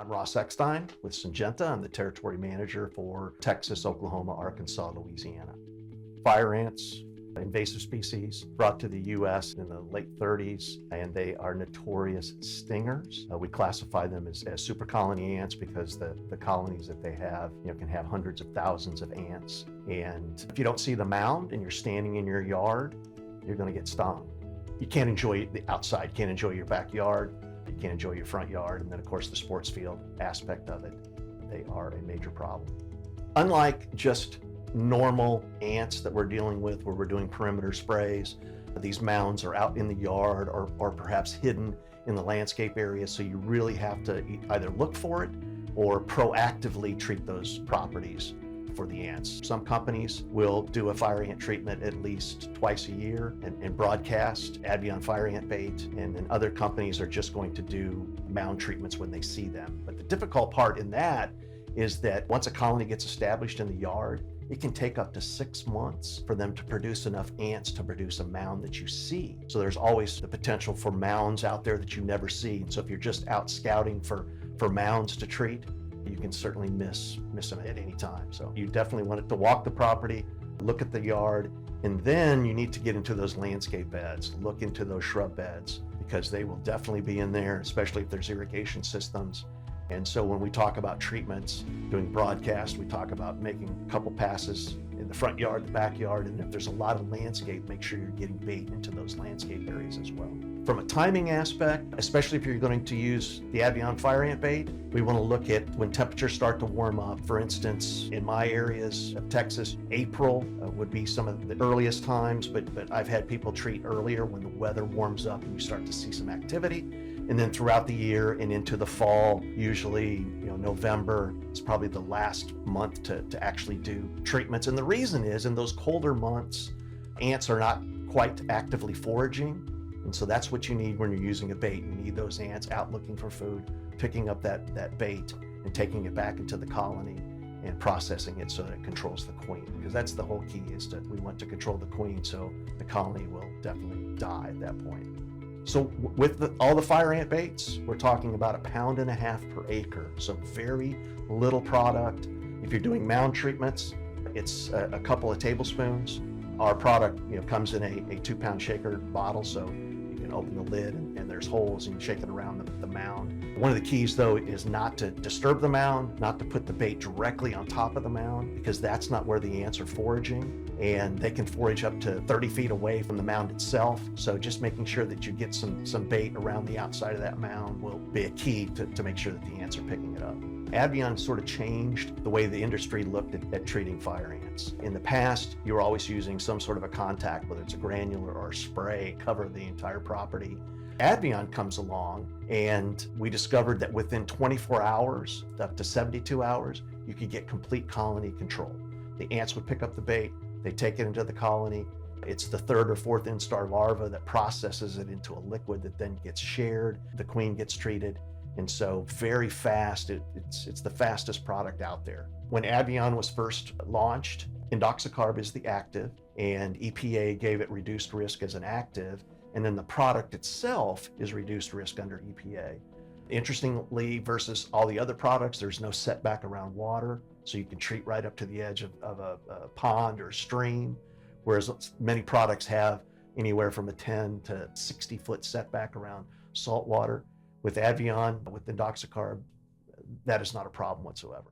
I'm Ross Eckstein with Syngenta. I'm the territory manager for Texas, Oklahoma, Arkansas, Louisiana. Fire ants, invasive species, brought to the U.S. in the late 30s, and they are notorious stingers. We classify them as super colony ants because the colonies that they have, can have hundreds of thousands of ants. And if you don't see the mound and you're standing in your yard, you're going to get stung. You can't enjoy the outside, you can't enjoy your backyard, you can't enjoy your front yard, and then of course the sports field aspect of it. They are a major problem. Unlike just normal ants that we're dealing with where we're doing perimeter sprays, these mounds are out in the yard or perhaps hidden in the landscape area, so you really have to either look for it or proactively treat those properties for the ants. Some companies will do a fire ant treatment at least twice a year and broadcast Advion fire ant bait, and then other companies are just going to do mound treatments when they see them. But the difficult part in that is that once a colony gets established in the yard, it can take up to 6 months for them to produce enough ants to produce a mound that you see. So there's always the potential for mounds out there that you never see. And so if you're just out scouting for mounds to treat, you can certainly miss them at any time. So you definitely want to walk the property, look at the yard, and then you need to get into those landscape beds, look into those shrub beds, because they will definitely be in there, especially if there's irrigation systems. And so when we talk about treatments, doing broadcast, we talk about making a couple passes in the front yard, the backyard, and if there's a lot of landscape, make sure you're getting bait into those landscape areas as well. From a timing aspect, especially if you're going to use the Advion fire ant bait, we want to look at when temperatures start to warm up. For instance, in my areas of Texas, April would be some of the earliest times, but I've had people treat earlier when the weather warms up and you start to see some activity. And then throughout the year and into the fall, usually November is probably the last month to actually do treatments. And the reason is in those colder months, ants are not quite actively foraging. And so that's what you need when you're using a bait. You need those ants out looking for food, picking up that bait and taking it back into the colony and processing it so that it controls the queen. Because that's the whole key, is that we want to control the queen so the colony will definitely die at that point. So with all the fire ant baits, we're talking about 1.5 pounds per acre. So very little product. If you're doing mound treatments, it's a couple of tablespoons. Our product comes in a 2-pound shaker bottle, so you can open the lid and there's holes and you shake it around the mound. One of the keys though is not to disturb the mound, not to put the bait directly on top of the mound, because that's not where the ants are foraging, and they can forage up to 30 feet away from the mound itself. So just making sure that you get some bait around the outside of that mound will be a key to make sure that the ants are picking it up. Advion sort of changed the way the industry looked at treating fire ants. In the past, you were always using some sort of a contact, whether it's a granular or a spray, cover the entire property. Advion comes along, and we discovered that within 24 hours, up to 72 hours, you could get complete colony control. The ants would pick up the bait, they take it into the colony. It's the 3rd or 4th instar larva that processes it into a liquid that then gets shared. The queen gets treated. And so very fast, it's the fastest product out there. When Advion was first launched, indoxacarb is the active, and EPA gave it reduced risk as an active, and then the product itself is reduced risk under EPA. Interestingly, versus all the other products, there's no setback around water, so you can treat right up to the edge of a pond or a stream, whereas many products have anywhere from a 10 to 60 foot setback around salt water. With Advion, with indoxacarb, that is not a problem whatsoever.